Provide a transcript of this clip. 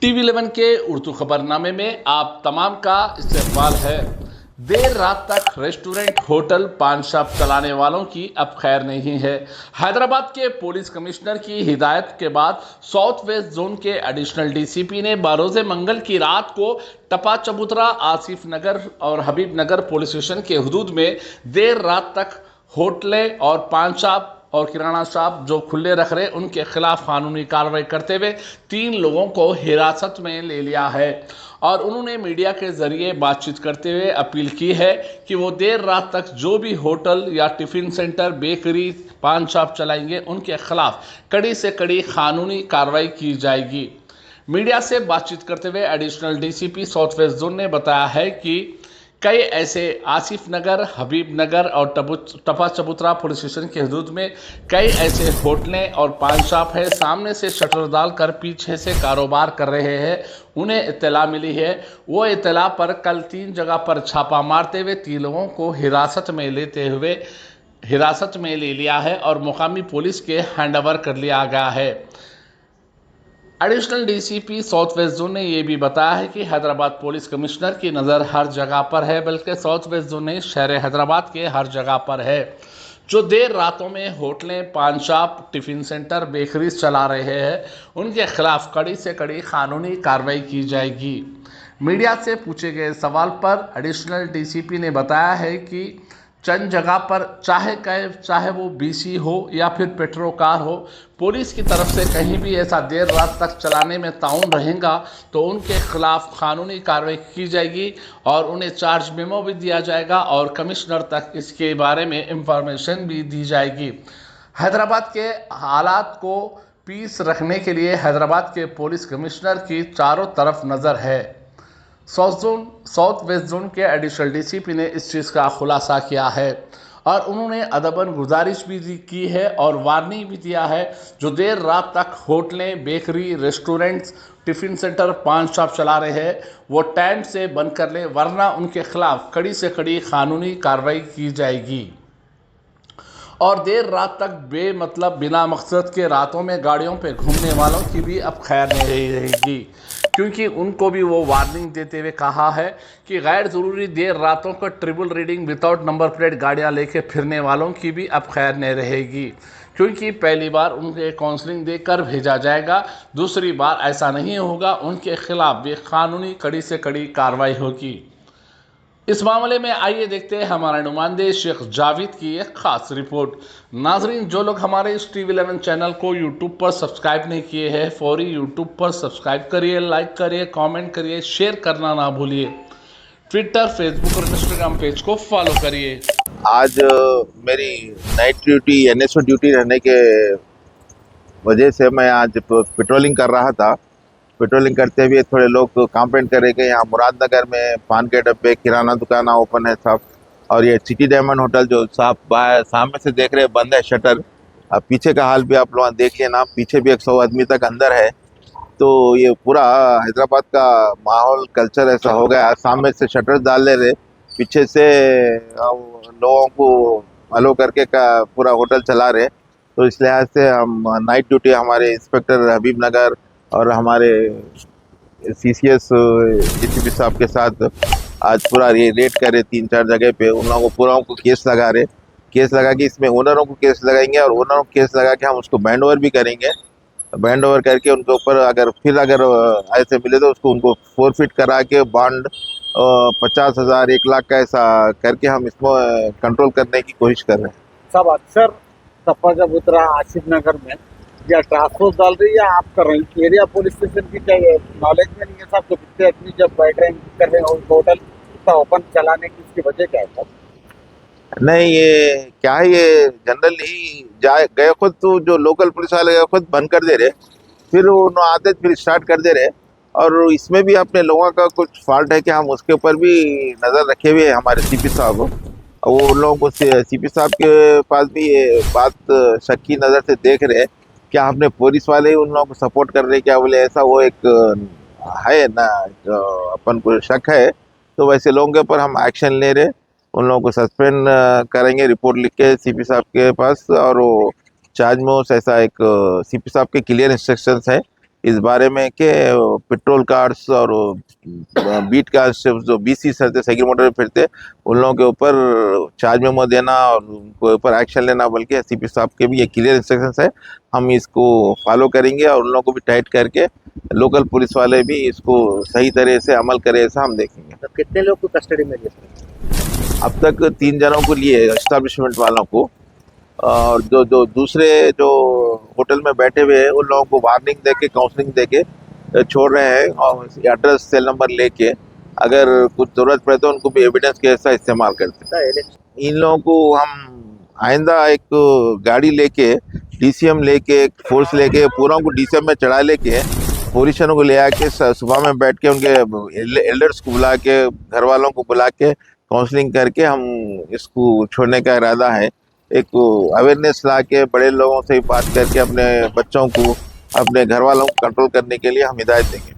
TV11 के उर्दू खबरनामे में आप तमाम का इस्तकबाल है। देर रात तक रेस्टोरेंट, होटल, पान शॉप चलाने वालों की अब खैर नहीं है। हैदराबाद के पुलिस कमिश्नर की हिदायत के बाद साउथ वेस्ट जोन के एडिशनल डीसीपी ने बरोज़े मंगल की रात को टपा चबूतरा, आसिफ नगर और हबीब नगर पुलिस स्टेशन के हदूद में देर रात तक होटलें और पान शॉप और किराना शॉप जो खुले रख रहे उनके खिलाफ कानूनी कार्रवाई करते हुए 3 लोगों को हिरासत में ले लिया है। और उन्होंने मीडिया के जरिए बातचीत करते हुए अपील की है कि वो देर रात तक जो भी होटल या टिफिन सेंटर, बेकरी, पान शॉप चलाएंगे उनके खिलाफ कड़ी से कड़ी कानूनी कार्रवाई की जाएगी। मीडिया से बातचीत करते हुए additional DCP south west zone ने बताया है कि कई ऐसे आसिफ नगर, हबीब नगर और टपा चबूतरा पुलिस स्टेशन के हदूद में कई ऐसे होटलें और पान शॉप है, सामने से शटर डालकर पीछे से कारोबार कर रहे हैं। उन्हें इत्तला मिली है। वो इत्तला पर कल 3 जगह पर छापा मारते हुए 3 लोगों को हिरासत में ले लिया है और मुकामी पुलिस के हैंडओवर कर लिया गया है। Additional DCP south west zone ने यह भी बताया है कि हैदराबाद पुलिस कमिश्नर की नज़र हर जगह पर है, बल्कि साउथ वेस्ट जोन ने शहर हैदराबाद के हर जगह पर है जो देर रातों में होटलें, पान शॉप, टिफिन सेंटर, बेकरीज चला रहे हैं उनके खिलाफ कड़ी से कड़ी कानूनी कार्रवाई की जाएगी। मीडिया से पूछे गए सवाल पर एडिशनल डीसीपी ने बताया है कि चंद जगह पर चाहे वो बीसी हो या फिर पेट्रो कार हो, पुलिस की तरफ से कहीं भी ऐसा देर रात तक चलाने में ताउन रहेगा तो उनके खिलाफ कानूनी कार्रवाई की जाएगी और उन्हें चार्ज मेमो भी दिया जाएगा और कमिश्नर तक इसके बारे में इंफॉर्मेशन भी दी जाएगी। हैदराबाद के हालात को पीस रखने के लिए हैदराबाद के पुलिस कमिश्नर की चारों तरफ नज़र है। साउथ वेस्ट जोन के एडिशनल डीसीपी ने इस चीज़ का खुलासा किया है और उन्होंने अदबन गुजारिश भी की है और वार्निंग भी दिया है जो देर रात तक होटलें, बेकरी, रेस्टोरेंट्स, टिफ़िन सेंटर, पान शॉप चला रहे हैं वो टाइम से बंद कर लें, वरना उनके खिलाफ कड़ी से कड़ी कानूनी कार्रवाई की जाएगी। और देर रात तक बेमतलब बिना मकसद के रातों में गाड़ियों पे घूमने वालों की भी अब खैर नहीं रहेगी, क्योंकि उनको भी वो वार्निंग देते हुए कहा है कि गैर ज़रूरी देर रातों को triple reading without number plate गाड़ियां लेके फिरने वालों की भी अब खैर नहीं रहेगी, क्योंकि पहली बार उनके काउंसलिंग देकर भेजा जाएगा, दूसरी बार ऐसा नहीं होगा, उनके खिलाफ भी कानूनी कड़ी से कड़ी कार्रवाई होगी। इस मामले में आइए देखते हैं हमारे नुमाइंदे शेख जावेद की एक खास रिपोर्ट। नाजरीन, जो लोग हमारे इस TV11 चैनल को यूट्यूब पर सब्सक्राइब नहीं किए हैं, फौरी यूट्यूब पर सब्सक्राइब करिए, लाइक करिए, कमेंट करिए, शेयर करना ना भूलिए। ट्विटर, फेसबुक और इंस्टाग्राम पेज को फॉलो करिए। आज मेरी नाइट ड्यूटी, NSO ड्यूटी रहने के वजह से मैं आज पेट्रोलिंग कर रहा था। पेट्रोलिंग करते हुए थोड़े लोग कंप्लेंट करे कि यहाँ मुरादनगर में पान के डब्बे, किराना दुकान ओपन है साहब, और ये सिटी डायमंड होटल जो साहब सामने से देख रहे बंद है शटर। अब पीछे का हाल भी आप लोग देख लेना, पीछे भी 100 आदमी तक अंदर है। तो ये पूरा हैदराबाद का माहौल, कल्चर ऐसा हो गया, सामने से शटर डाल ले रहे, पीछे से लोगों को अलो करके का पूरा होटल चला रहे। तो इस लिहाज से हम नाइट ड्यूटी हमारे इंस्पेक्टर हबीब नगर और हमारे CCS DCP साहब के साथ आज पूरा ये रेड कर रहे 3-4 जगह पे। उन लोगों को पूरा को केस लगा रहे, केस लगा के इसमें ओनरों को केस लगाएंगे और ओनरों को केस लगा के हम उसको बैंड ओवर भी करेंगे। बैंड ओवर करके उनके ऊपर अगर ऐसे मिले तो उसको उनको फोरफिट करा के बॉन्ड 50,000, 1 लाख का ऐसा करके हम इसको कंट्रोल करने की कोशिश कर रहे हैं। सब अक्सर टप्पा चबूतरा, आसिफ नगर में या ट्रांसपोर्ट डाल रही है, आप कर रहे हैं एरिया पुलिस स्टेशन की चाहिए नॉलेज में नहीं है साहब, तो कितने आदमी जब बैठ रहे हैं कर रहे हैं होटल का ओपन चलाने की, इसकी वजह क्या है? नहीं, ये क्या है, ये जनरली गए खुद, तो जो लोकल पुलिस वाले गए खुद बंद कर दे रहे, फिर वो आदत फिर स्टार्ट कर दे रहे। और इसमें भी अपने लोगों का कुछ फॉल्ट है कि हम उसके ऊपर भी नज़र रखे हुए हमारे CP साहब, वो उन लोगों को CP साहब के पास भी ये बात शक की नज़र से देख रहे क्या अपने पुलिस वाले ही उन लोगों को सपोर्ट कर रहे, क्या बोले ऐसा वो एक है ना, जो अपन को शक है, तो वैसे लोगों के ऊपर हम एक्शन ले रहे, उन लोगों को सस्पेंड करेंगे, रिपोर्ट लिख के CP साहब के पास। और वो चार्ज में ऐसा एक CP साहब के क्लियर इंस्ट्रक्शंस है इस बारे में कि पेट्रोल कार्स और बीट कार्स जो बीसी सरते साइकिल मोटर पे फिरते उन लोगों के ऊपर चार्ज मेमो देना और उनके ऊपर एक्शन लेना, बल्कि एसपी साहब के भी ये क्लियर इंस्ट्रक्शंस है। हम इसको फॉलो करेंगे और उन लोगों को भी टाइट करके लोकल पुलिस वाले भी इसको सही तरह से अमल करे, ऐसा हम देखेंगे। तो कितने लोग को कस्टडी में लिया? अब तक 3 जनों को लिए एस्टैब्लिशमेंट वालों को, और जो दूसरे जो होटल में बैठे हुए हैं उन लोगों को वार्निंग देके काउंसलिंग देके छोड़ रहे हैं, और एड्रेस सेल नंबर लेके अगर कुछ जरूरत पड़े तो उनको भी एविडेंस के ऐसा इस्तेमाल करते हैं। इन लोगों को हम आइंदा एक गाड़ी लेके डीसीएम लेके फोर्स लेके पूरा उनको डीसीएम में चढ़ा लेके पोजीशनों को ले आके सुबह में बैठ के उनके एल्डर्स को बुला के घर वालों को बुला के काउंसलिंग करके हम इसको छोड़ने का इरादा है। एक अवेयरनेस ला के बड़े लोगों से बात करके अपने बच्चों को अपने घर वालों को कंट्रोल करने के लिए हम हिदायत देंगे।